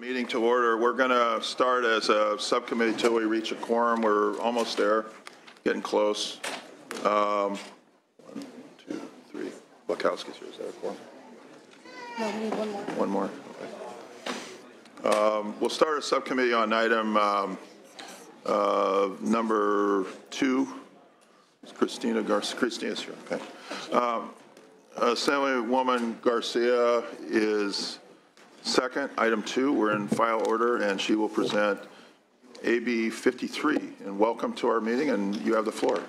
Meeting to order. We're going to start as a subcommittee till we reach a quorum. We're almost there, getting close. 1, 2, 3. Wachowski's here. Is that a quorum? No, we need one more. One more. Okay. We'll start a subcommittee on item number 2. Christina's here. Okay. Assemblywoman Garcia is second. Item 2, we're in file order, and she will present AB 53. And welcome to our meeting, and you have the floor.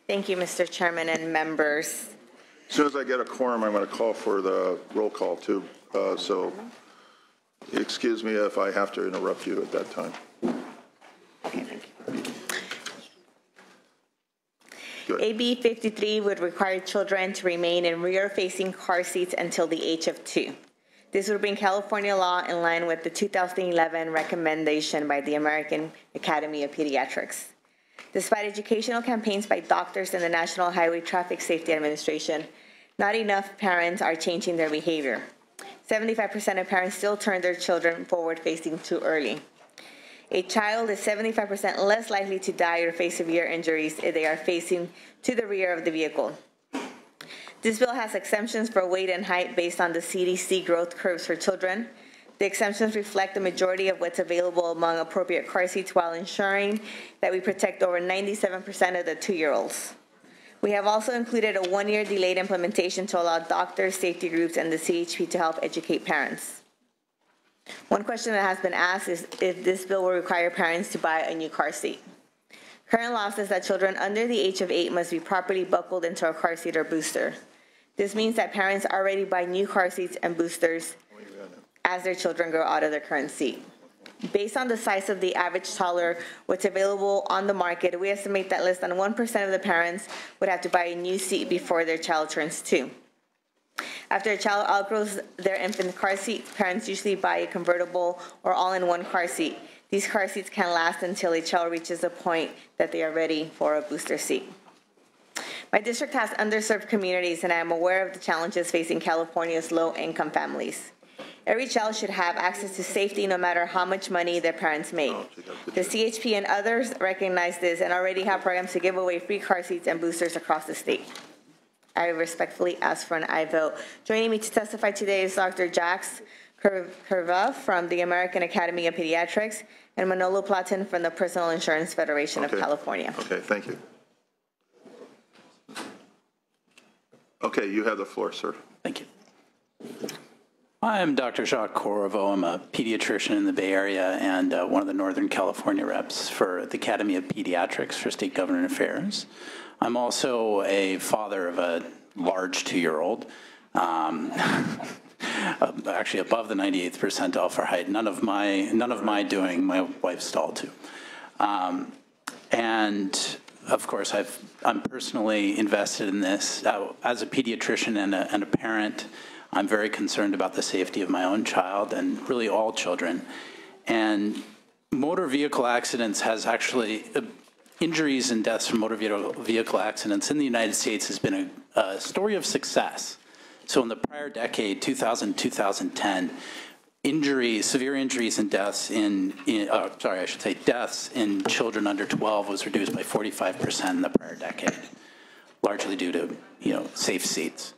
Thank you, Mr. Chairman and members. As soon as I get a quorum, I'm going to call for the roll call, too. So excuse me if I have to interrupt you at that time. Okay, thank you. AB 53 would require children to remain in rear-facing car seats until the age of 2. This would bring California law in line with the 2011 recommendation by the American Academy of Pediatrics. Despite educational campaigns by doctors and the National Highway Traffic Safety Administration, not enough parents are changing their behavior. 75% of parents still turn their children forward-facing too early. A child is 75% less likely to die or face severe injuries if they are facing to the rear of the vehicle. This bill has exemptions for weight and height based on the CDC growth curves for children. The exemptions reflect the majority of what's available among appropriate car seats while ensuring that we protect over 97% of the 2-year-olds. We have also included a 1-year delayed implementation to allow doctors, safety groups, and the CHP to help educate parents. One question that has been asked is if this bill will require parents to buy a new car seat. Current law says that children under the age of 8 must be properly buckled into a car seat or booster. This means that parents already buy new car seats and boosters as their children grow out of their current seat. Based on the size of the average toddler, what's available on the market, we estimate that less than 1% of the parents would have to buy a new seat before their child turns 2. After a child outgrows their infant car seat, parents usually buy a convertible or all-in-one car seat. These car seats can last until a child reaches a point that they are ready for a booster seat. My district has underserved communities, and I am aware of the challenges facing California's low-income families. Every child should have access to safety no matter how much money their parents make. The CHP and others recognize this and already have programs to give away free car seats and boosters across the state. I respectfully ask for an aye vote. Joining me to testify today is Dr. Jax Curva from the American Academy of Pediatrics and Manolo Platin from the Personal Insurance Federation of California. Okay, thank you. Okay, you have the floor, sir. Thank you. I'm Dr. Jacques Corriveau. I'm a pediatrician in the Bay Area and one of the Northern California reps for the Academy of Pediatrics for State Government Affairs. I'm also a father of a large 2-year-old, actually above the 98th percentile for height. None of my doing. My wife's tall too, and of course I'm personally invested in this as a pediatrician and a parent. I'm very concerned about the safety of my own child and really all children. And motor vehicle accidents has actually, injuries and deaths from motor vehicle accidents in the United States has been a story of success. So in the prior decade, 2000-2010, severe injuries and deaths deaths in children under 12 was reduced by 45% in the prior decade, largely due to, safe seats.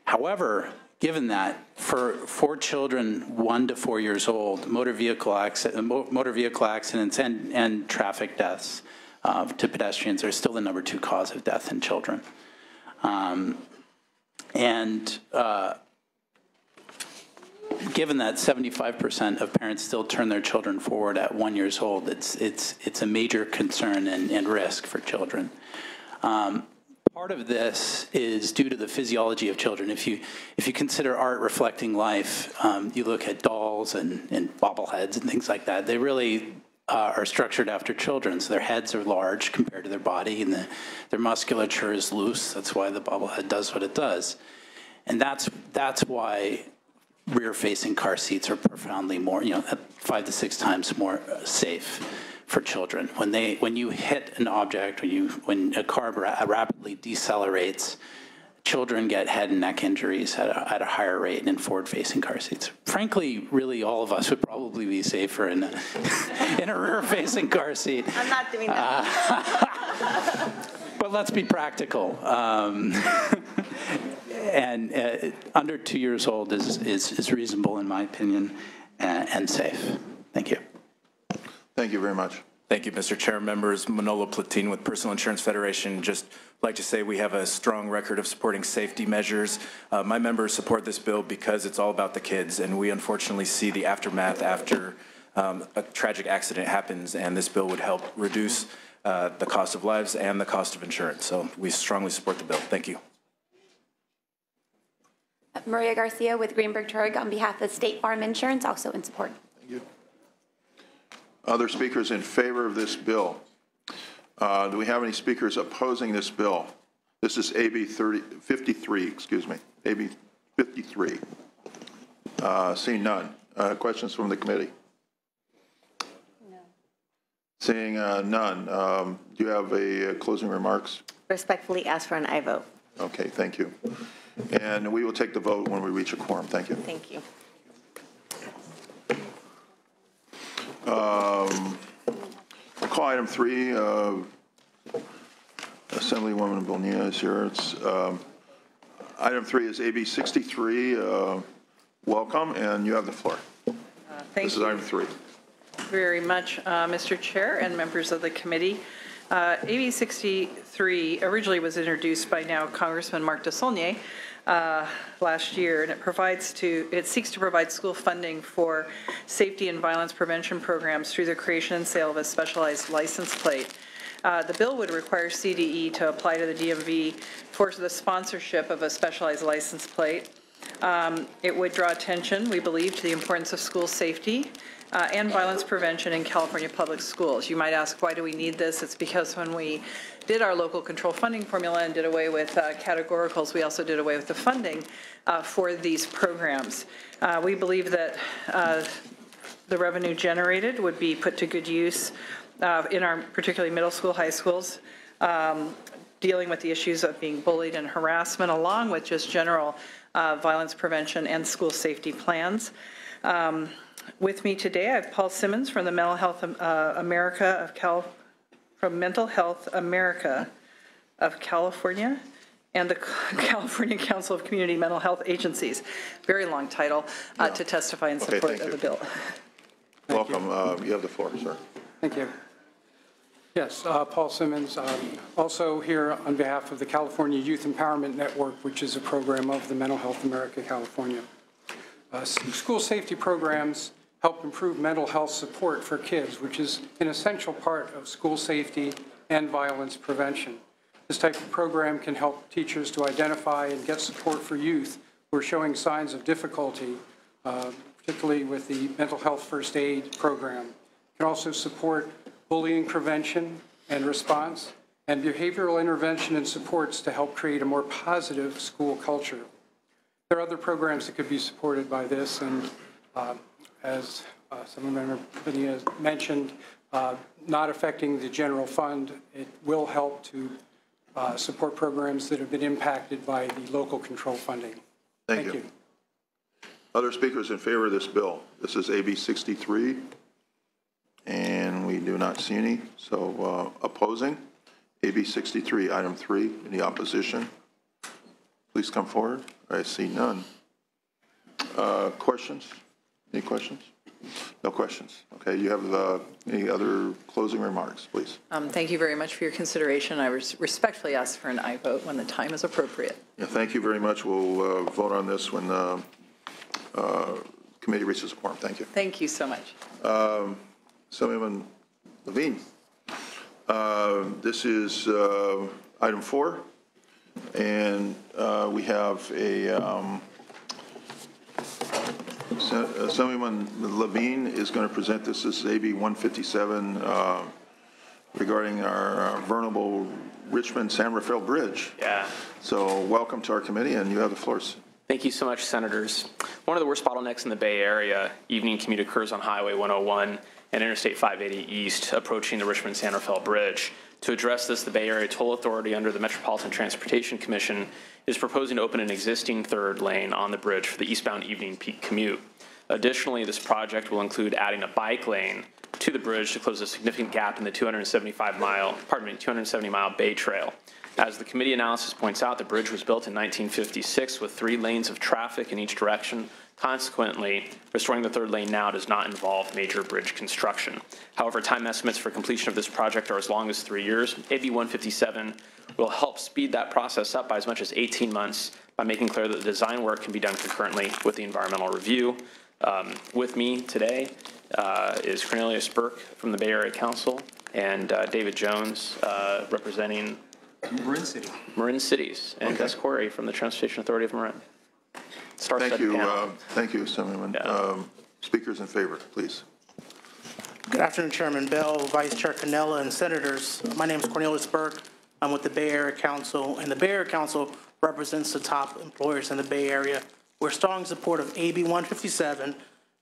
However, given that for children 1 to 4 years old, motor vehicle accidents and traffic deaths to pedestrians are still the #2 cause of death in children. Given that 75% of parents still turn their children forward at 1 year old, it's a major concern and risk for children. Part of this is due to the physiology of children. If you consider art reflecting life, you look at dolls and bobbleheads and things like that. They really are structured after children. So their heads are large compared to their body, and their musculature is loose. That's why the bobblehead does what it does. And that's why rear-facing car seats are profoundly more, 5 to 6 times more safe for children. When you hit an object, when a car rapidly decelerates, children get head and neck injuries at a higher rate in forward-facing car seats. Frankly, really, all of us would probably be safer in a, in a rear-facing car seat. I'm not doing that. But let's be practical. And under 2 years old is reasonable, in my opinion, and safe. Thank you. Thank you very much. Thank you, Mr. Chair. Members, Manolo Platine with Personal Insurance Federation. Just like to say we have a strong record of supporting safety measures. My members support this bill because it's all about the kids, and we unfortunately see the aftermath after a tragic accident happens, and this bill would help reduce the cost of lives and the cost of insurance. So we strongly support the bill. Thank you. Maria Garcia with Greenberg Traurig on behalf of State Farm Insurance, also in support. Thank you. Other speakers in favor of this bill? Do we have any speakers opposing this bill? This is AB 53, excuse me, AB 53. Seeing none. Questions from the committee? No. Seeing none. Do you have a closing remarks? Respectfully ask for an aye vote. Okay, thank you. And we will take the vote when we reach a quorum. Thank you. Thank you. We'll call item 3. Assemblywoman Bonilla is here. It's, item 3 is AB 63. Welcome, and you have the floor. Thank This is you item 3. very much, Mr. Chair and members of the committee. AB 63 originally was introduced by now Congressman Marc DeSaulnier last year, and it seeks to provide school funding for safety and violence prevention programs through the creation and sale of a specialized license plate. The bill would require CDE to apply to the DMV for the sponsorship of a specialized license plate. It would draw attention, we believe, to the importance of school safety and violence prevention in California public schools. You might ask, why do we need this? It's because when we did our local control funding formula and did away with categoricals, we also did away with the funding for these programs. We believe that the revenue generated would be put to good use in our particularly middle school, high schools, dealing with the issues of being bullied and harassment, along with just general violence prevention and school safety plans. With me today, I have Paul Simmons from the Mental Health America of California and the California Council of Community Mental Health Agencies. Very long title to testify in support of the bill. Welcome. You have the floor, sir. Thank you. Yes, Paul Simmons, also here on behalf of the California Youth Empowerment Network, which is a program of the Mental Health America California. School safety programs help improve mental health support for kids, which is an essential part of school safety and violence prevention. This type of program can help teachers to identify and get support for youth who are showing signs of difficulty, particularly with the mental health first aid program. It can also support bullying prevention and response, and behavioral intervention and supports to help create a more positive school culture. There are other programs that could be supported by this, and as Member Bonilla mentioned, not affecting the general fund, it will help to support programs that have been impacted by the local control funding. Thank you. Other speakers in favor of this bill? This is AB 63, and we do not see any. So opposing? AB 63, item 3, any opposition? Please come forward. I see none. Questions? Any questions? No questions. Okay, you have any other closing remarks, please? Thank you very much for your consideration. I respectfully ask for an aye vote when the time is appropriate. Yeah, thank you very much. We'll vote on this when the committee reaches a quorum. Thank you. Thank you so much. Assemblyman Levine. This is item 4, and we have a Assemblyman Levine is going to present this as AB 157 regarding our vulnerable Richmond San Rafael Bridge. Yeah. So welcome to our committee, and you have the floor. Thank you so much, Senators. One of the worst bottlenecks in the Bay Area evening commute occurs on Highway 101 and Interstate 580 East, approaching the Richmond-San Rafael Bridge. To address this, the Bay Area Toll Authority, under the Metropolitan Transportation Commission, is proposing to open an existing third lane on the bridge for the eastbound evening peak commute. Additionally, this project will include adding a bike lane to the bridge to close a significant gap in the 270-mile Bay Trail. As the committee analysis points out, the bridge was built in 1956 with 3 lanes of traffic in each direction. Consequently, restoring the third lane now does not involve major bridge construction. However, time estimates for completion of this project are as long as 3 years. AB 157 will help speed that process up by as much as 18 months by making clear that the design work can be done concurrently with the environmental review. With me today is Cornelius Burke from the Bay Area Council and David Jones representing Marin City. Marin Cities, and Gus Corey from the Transportation Authority of Marin. Thank you, Assemblyman. Yeah. Speakers in favor, please. Good afternoon, Chairman Bell, Vice Chair Cannella, and Senators. My name is Cornelius Burke. I'm with the Bay Area Council, and the Bay Area Council represents the top employers in the Bay Area. We're strong in support of AB 157.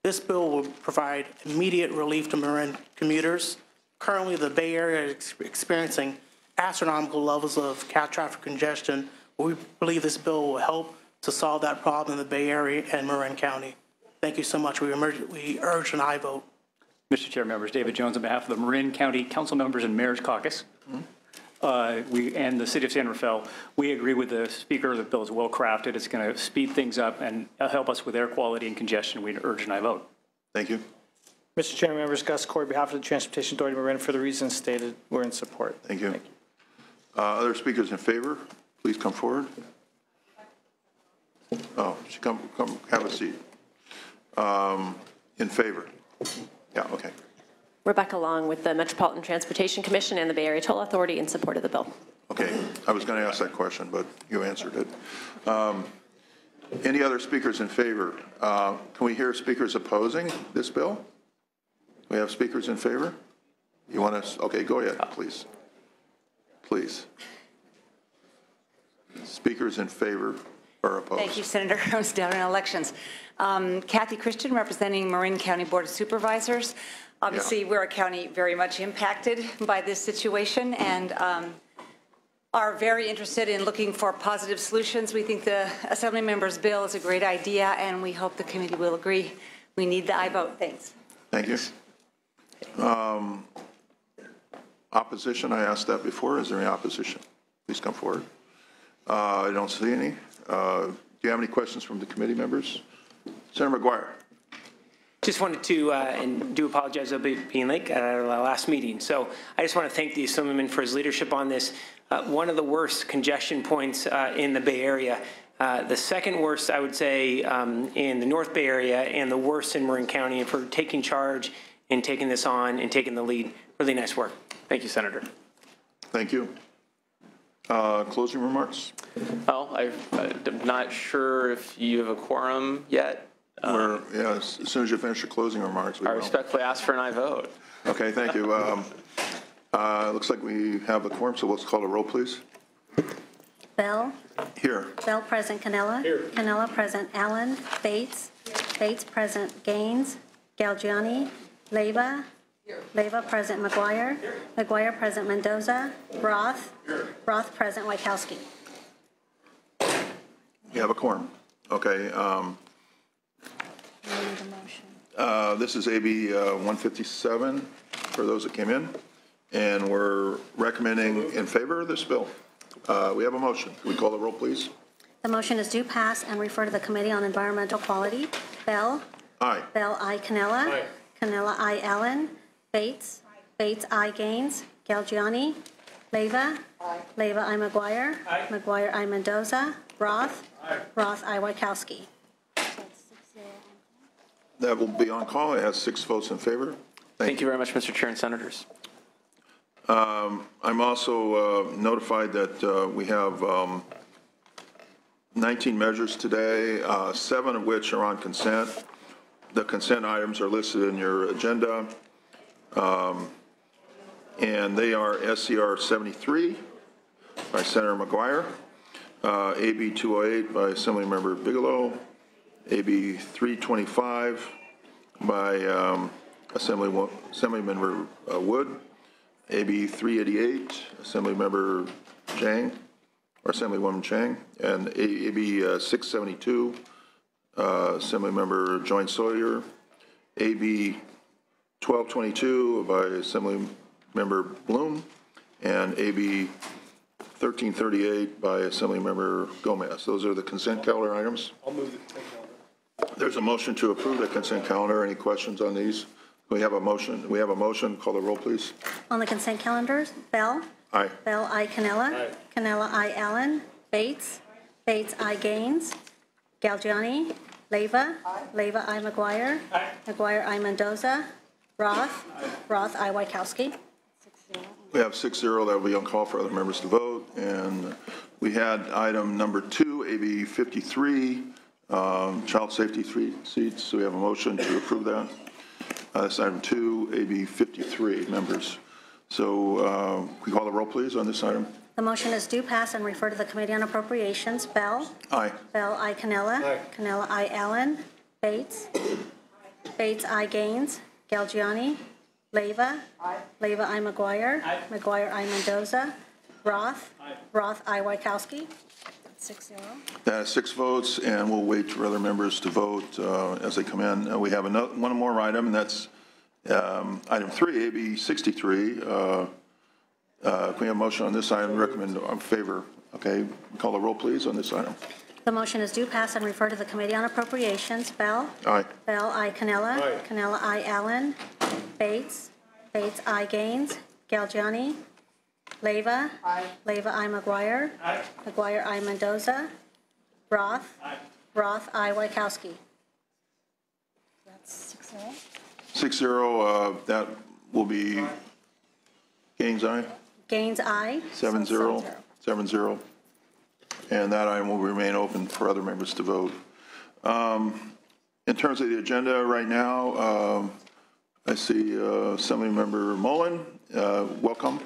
This bill will provide immediate relief to Marin commuters. Currently, the Bay Area is experiencing astronomical levels of cat traffic congestion. We believe this bill will help to solve that problem in the Bay Area and Marin County. Thank you so much. We urge an aye vote. Mr. Chair, members, David Jones on behalf of the Marin County Council Members and Mayor's Caucus. And the City of San Rafael, we agree with the Speaker. The bill is well crafted. It's going to speed things up and help us with air quality and congestion. We urge an aye vote. Thank you. Mr. Chairman, members, Gus Corey, on behalf of the Transportation Authority of Marin, for the reasons stated, we're in support. Thank you. Other speakers in favor, please come forward. Oh, come have a seat. In favor? Yeah, okay. Rebecca Long with the Metropolitan Transportation Commission and the Bay Area Toll Authority in support of the bill. Okay, I was going to ask that question, but you answered it. Any other speakers in favor? Can we hear speakers opposing this bill? We have speakers in favor? You want to? Okay, go ahead, please. Please. Speakers in favor or opposed? Thank you, Senator. I was down in elections. Kathy Christian, representing Marin County Board of Supervisors. Obviously, we're a county very much impacted by this situation and are very interested in looking for positive solutions. We think the Assembly member's bill is a great idea, and we hope the committee will agree. We need the aye vote. Thanks. Thank you. Opposition, I asked that before. Is there any opposition? Please come forward. I don't see any. Do you have any questions from the committee members? Senator McGuire. Just wanted to, and do apologize about being late at our last meeting. So I just want to thank the Assemblyman for his leadership on this. One of the worst congestion points in the Bay Area. The second worst, I would say, in the North Bay Area, and the worst in Marin County, and for taking charge and taking this on and taking the lead. Really nice work. Thank you, Senator. Thank you. Closing remarks? Well, I'm not sure if you have a quorum yet. Yes, as soon as you finish your closing remarks, we will. I respectfully ask for an aye vote. Okay, thank you. Looks like we have a quorum, so let's call a roll, please. Bell. Here. Bell present. Cannella. Here. Cannella present. Allen. Bates. Bates present. Gaines. Galgiani. Leyva. Leyva present. McGuire. McGuire present. Mendoza. Roth. Roth present. Wachowski. You have a quorum. Okay. This is AB 157 for those that came in, and we're recommending in favor of this bill. We have a motion. Can we call the roll, please? The motion is due pass and refer to the Committee on Environmental Quality. Bell. Aye. Bell, aye. Cannella. Aye. Cannella, aye. Allen. Bates. Bates, aye. Gaines. Galgiani. Leyva. Aye. Leyva, aye. McGuire. Aye. McGuire, aye. Mendoza. Roth. Aye. Roth, aye. Wachowski. That will be on call. It has 6 votes in favor. Thank you very much, Mr. Chair and Senators. I'm also notified that we have 19 measures today, 7 of which are on consent. The consent items are listed in your agenda, and they are SCR 73 by Senator McGuire, AB 208 by Assemblymember Bigelow, AB 325 by Assemblymember Wood, AB 388, Assemblymember Chang, or Assemblywoman Chang, and AB 672, Assemblymember Joyce Sawyer, AB 1222 by Assemblymember Bloom, and AB 1338 by Assemblymember Gomez. Those are the consent calendar items. I'll move the consent calendar. There's a motion to approve the consent calendar. Any questions on these? We have a motion. We have a motion. Call the roll, please. On the consent calendars, Bell. Aye. Bell, I. Cannella. Aye. Cannella, I. Allen. Bates. Bates, I. Gaines. Galgiani. Leyva. Leyva, I. McGuire. McGuire, I. Mendoza. Roth. Roth, I. Wachowski. We have 6-0. That will be on call for other members to vote. And we had item number 2, AB 53, child safety seats. So we have a motion to approve that. That's item 2, AB 53, members. So we call the roll, please, on this item. The motion is due pass and refer to the Committee on Appropriations. Bell. Aye. Bell, I. Cannella. Aye. Cannella, I. Allen. Bates. Bates, I. Gaines. Galgiani. Leyva. Leyva, I. McGuire. McGuire, I. Mendoza. Roth. Roth, I. Wachowski. 6-0. That is 6 votes, and we'll wait for other members to vote as they come in. We have one more item, and that's item 3, AB 63. Can we have a motion on this item? Recommend in favor. Okay, call the roll, please, on this item. The motion is due pass and refer to the Committee on Appropriations. Bell. Aye. Bell, I. Cannella. Aye. Cannella, I. Allen. Bates. Bates, I. Gaines. Galgiani. Leyva. Leyva, I. McGuire. McGuire, I. Mendoza. Roth. Roth, I. Wachowski. That's 6-0. 6-0, that will be Gaines, aye? Gaines, I. 7-0. 7-0. And that item will remain open for other members to vote. In terms of the agenda right now, I see Assemblymember Mullen. Welcome.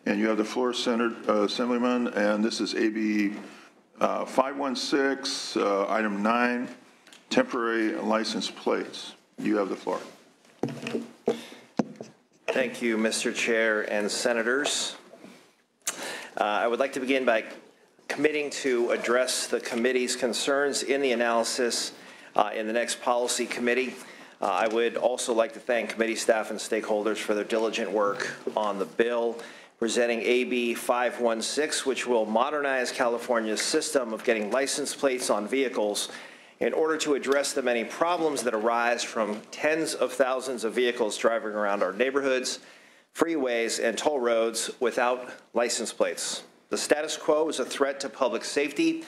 And you have the floor, Assemblyman, and this is AB 516, item 9, temporary license plates. You have the floor. Thank you, Mr. Chair and Senators. I would like to begin by committing to address the committee's concerns in the analysis in the next policy committee. I would also like to thank committee staff and stakeholders for their diligent work on the bill. Presenting AB 516, which will modernize California's system of getting license plates on vehicles in order to address the many problems that arise from tens of thousands of vehicles driving around our neighborhoods, freeways, and toll roads without license plates. The status quo is a threat to public safety.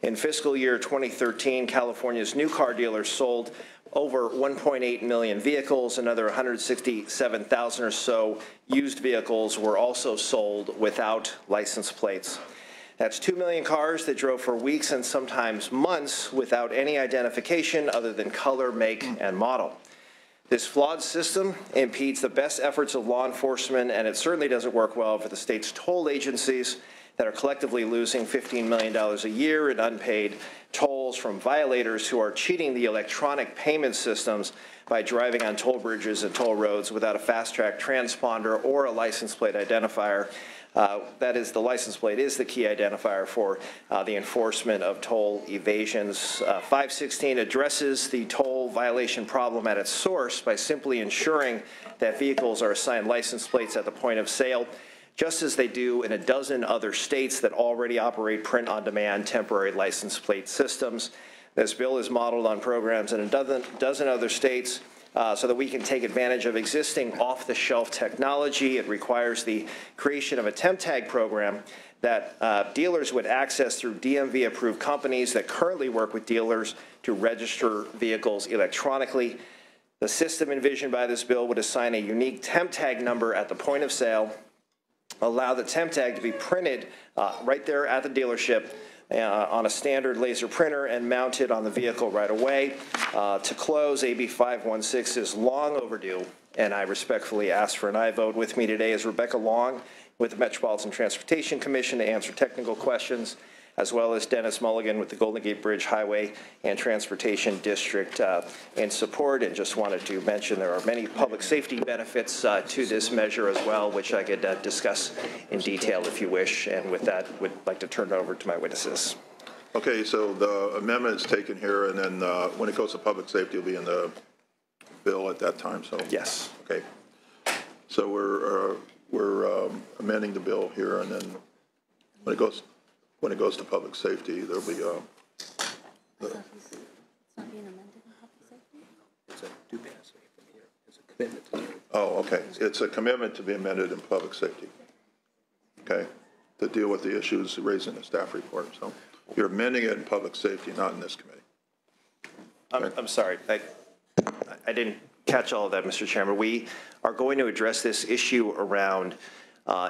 In fiscal year 2013, California's new car dealers sold over 1.8 million vehicles. Another 167,000 or so used vehicles were also sold without license plates. That's 2 million cars that drove for weeks and sometimes months without any identification other than color, make, and model. This flawed system impedes the best efforts of law enforcement, and it certainly doesn't work well for the state's toll agencies that are collectively losing $15 million a year in unpaid tolls from violators who are cheating the electronic payment systems by driving on toll bridges and toll roads without a fast-track transponder or a license plate identifier. That is, the license plate is the key identifier for the enforcement of toll evasions. 516 addresses the toll violation problem at its source by simply ensuring that vehicles are assigned license plates at the point of sale, just as they do in a dozen other states that already operate print-on-demand temporary license plate systems. This bill is modeled on programs in a dozen other states so that we can take advantage of existing off-the-shelf technology. It requires the creation of a temp tag program that dealers would access through DMV-approved companies that currently work with dealers to register vehicles electronically. The system envisioned by this bill would assign a unique temp tag number at the point of sale, allow the temp tag to be printed right there at the dealership on a standard laser printer and mounted on the vehicle right away. To close, AB 516 is long overdue, and I respectfully ask for an aye vote. With me today is Rebecca Long with the Metropolitan Transportation Commission to answer technical questions. as well as Dennis Mulligan with the Golden Gate Bridge Highway and Transportation District in support. And just wanted to mention there are many public safety benefits to this measure as well, which I could discuss in detail if you wish. And with that, would like to turn it over to my witnesses. Okay, so the amendment is taken here, and then when it goes to public safety, it'll be in the bill at that time, so. Yes. Okay. So we're amending the bill here, and then when it goes to public safety, there'll be oh, okay. It's a commitment to be amended in public safety. Okay, to deal with the issues raised in the staff report. So you're amending it in public safety, not in this committee. Okay. I'm sorry. I didn't catch all of that, Mr. Chairman. We are going to address this issue around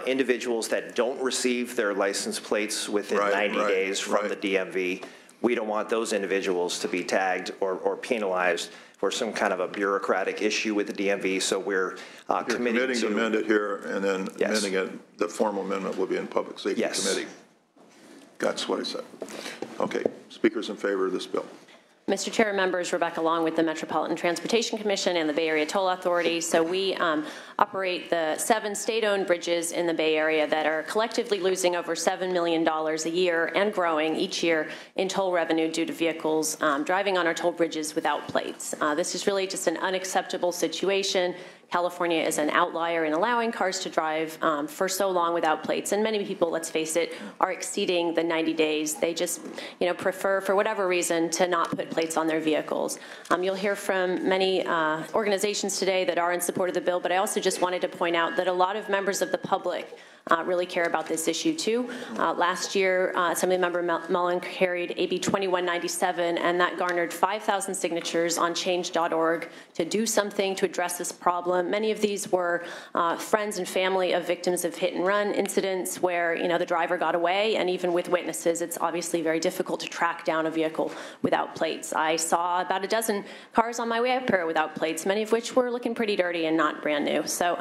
individuals that don't receive their license plates within 90 days from the DMV. We don't want those individuals to be tagged or penalized for some kind of a bureaucratic issue with the DMV. So we're committing to amend it here, and then amending it. The formal amendment will be in public safety committee. That's what I said. Okay. Speakers in favor of this bill. Mr. Chair, members, Rebecca Long with the Metropolitan Transportation Commission and the Bay Area Toll Authority. So we operate the 7 state-owned bridges in the Bay Area that are collectively losing over $7 million a year and growing each year in toll revenue due to vehicles driving on our toll bridges without plates. This is really just an unacceptable situation. California is an outlier in allowing cars to drive for so long without plates, and many people, let's face it, are exceeding the 90 days. They just, prefer, for whatever reason, to not put plates on their vehicles. You'll hear from many organizations today that are in support of the bill, but I also just wanted to point out that a lot of members of the public really care about this issue too. Last year, Assemblymember Mullen carried AB 2197, and that garnered 5,000 signatures on change.org to do something to address this problem. Many of these were friends and family of victims of hit-and-run incidents where the driver got away, and even with witnesses, it's obviously very difficult to track down a vehicle without plates. I saw about a dozen cars on my way up here without plates, many of which were looking pretty dirty and not brand new. So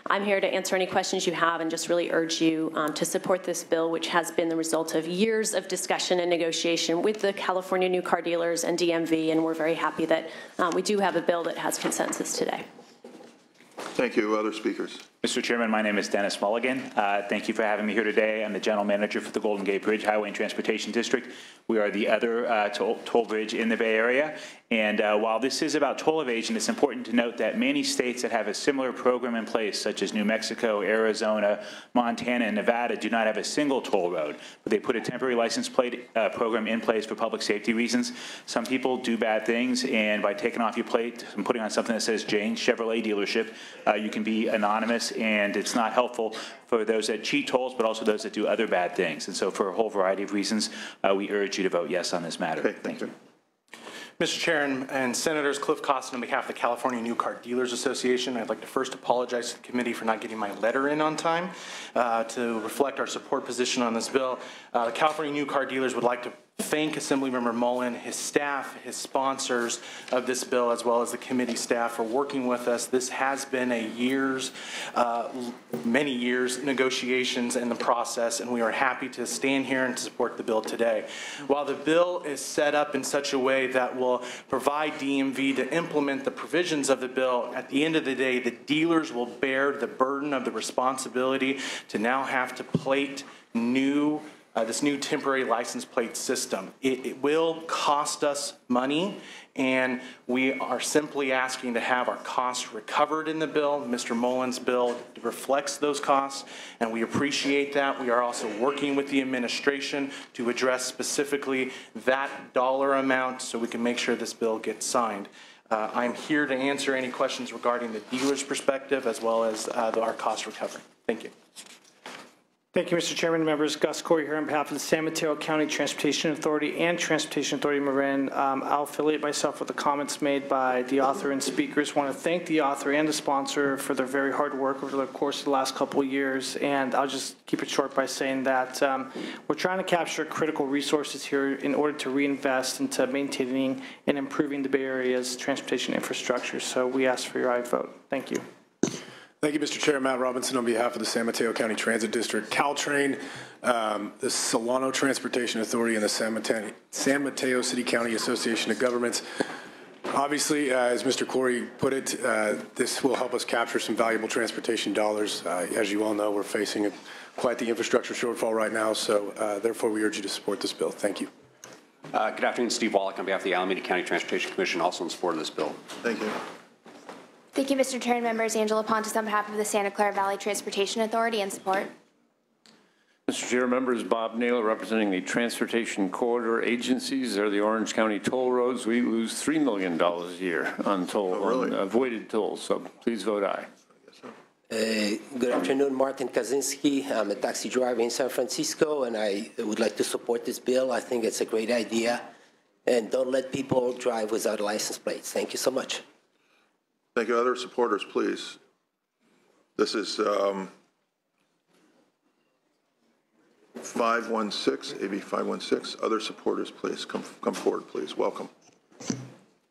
I'm here to answer any questions you have and just really urge you to support this bill, which has been the result of years of discussion and negotiation with the California new car dealers and DMV, and we're very happy that we do have a bill that has consensus today. Thank you. Other speakers? Mr. Chairman, my name is Dennis Mulligan. Thank you for having me here today. I'm the General Manager for the Golden Gate Bridge Highway and Transportation District. We are the other toll bridge in the Bay Area. And while this is about toll evasion, it's important to note that many states that have a similar program in place, such as New Mexico, Arizona, Montana, and Nevada, do not have a single toll road, but they put a temporary license plate program in place for public safety reasons. Some people do bad things, and by taking off your plate and putting on something that says Jane Chevrolet dealership, you can be anonymous, and it's not helpful for those that cheat tolls, but also those that do other bad things. And so for a whole variety of reasons, we urge you to vote yes on this matter. Okay, thank you. Mr. Chair and Senators, Cliff Costin on behalf of the California New Car Dealers Association. I'd like to first apologize to the committee for not getting my letter in on time to reflect our support position on this bill. The California New Car Dealers would like to thank Assemblymember Mullen, his staff, his sponsors of this bill, as well as the committee staff for working with us. This has been a many years negotiations in the process, and we are happy to stand here and to support the bill today. While the bill is set up in such a way that will provide DMV to implement the provisions of the bill, at the end of the day, the dealers will bear the burden of the responsibility to now have to plate this new temporary license plate system. It will cost us money, and we are simply asking to have our costs recovered in the bill. Mr. Mullen's bill reflects those costs, and we appreciate that. We are also working with the administration to address specifically that dollar amount so we can make sure this bill gets signed. I'm here to answer any questions regarding the dealer's perspective as well as our cost recovery. Thank you. Thank you, Mr. Chairman. Members, Gus Corey here on behalf of the San Mateo County Transportation Authority and Transportation Authority Marin. I'll affiliate myself with the comments made by the author and speakers. I want to thank the author and the sponsor for their very hard work over the course of the last couple of years. And I'll just keep it short by saying that we're trying to capture critical resources here in order to reinvest into maintaining and improving the Bay Area's transportation infrastructure. So we ask for your aye vote. Thank you. Thank you, Mr. Chair. Matt Robinson on behalf of the San Mateo County Transit District, Caltrain, the Solano Transportation Authority, and the San Mateo City County Association of Governments. Obviously, as Mr. Corey put it, this will help us capture some valuable transportation dollars. As you all know, we're facing quite the infrastructure shortfall right now, so therefore we urge you to support this bill. Thank you. Good afternoon, Steve Wallach on behalf of the Alameda County Transportation Commission, also in support of this bill. Thank you. Thank you, Mr. Chair and members. Angela Pontes on behalf of the Santa Clara Valley Transportation Authority in support. Mr. Chair, members, Bob Naylor representing the Transportation Corridor Agencies. They're the Orange County toll roads. We lose $3 million a year on on avoided tolls, so please vote aye. Good afternoon, Martin Kaczynski. I'm a taxi driver in San Francisco, and I would like to support this bill. I think it's a great idea. And don't let people drive without license plates. Thank you so much. Thank you. Other supporters, please. This is 516, AB 516. Other supporters, please. Come forward, please. Welcome.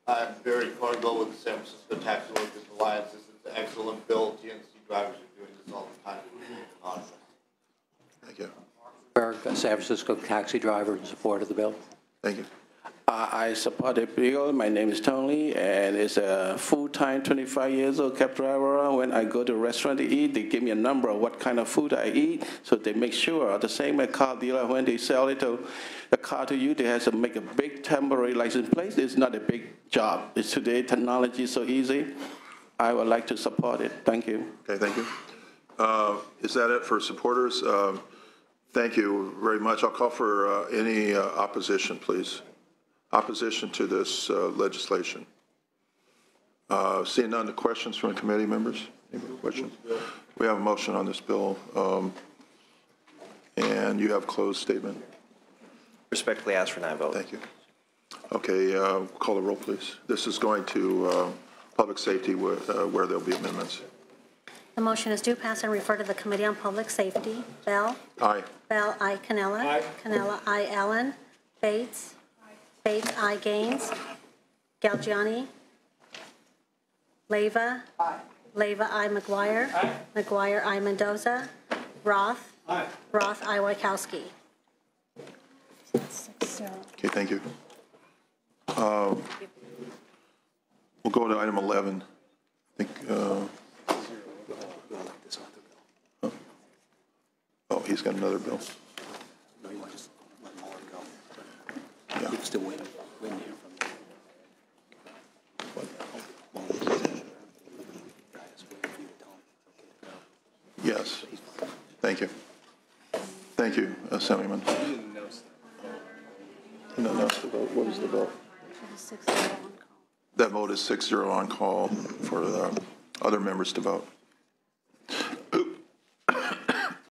I'm Barry Cargill with the San Francisco Taxi Workers Alliance. This is an excellent bill. GNC drivers are doing this all the time. Thank you. Berg, a San Francisco taxi driver, in support of the bill. Thank you. I support the bill. My name is Tony, and it's a full-time 25 years old cab driver. When I go to a restaurant to eat, they give me a number of what kind of food I eat, so they make sure. The same as car dealer, when they sell it to the car to you, they have to make a big temporary license plate. It's not a big job. It's today technology is so easy. I would like to support it. Thank you. Okay, thank you. Is that it for supporters? Thank you very much. I'll call for any opposition, please. Opposition to this legislation. Seeing none, the questions from the committee members? Any questions? We have a motion on this bill, and you have closed statement. Respectfully ask for an aye vote. Thank you. Okay, call the roll, please. This is going to public safety where there'll be amendments. The motion is due pass and refer to the Committee on Public Safety. Bell? Aye. Bell, aye. Cannella? Aye. Cannella, aye. Allen? Bates? Bates, aye. Gaines? Galgiani? Leyva? Aye. Leyva, aye. McGuire? Aye. McGuire, aye. Mendoza? Roth? Aye. Roth, aye. Wachowski. Okay, thank you. We'll go to item 11. I think. Oh, he's got another bill. No, you want to just let Mueller go. Yeah. We can still wait and hear from you. Yes. Thank you. Thank you, Assemblyman. No, that's the vote. What is the vote? That vote is 6-0 on call for the other members to vote.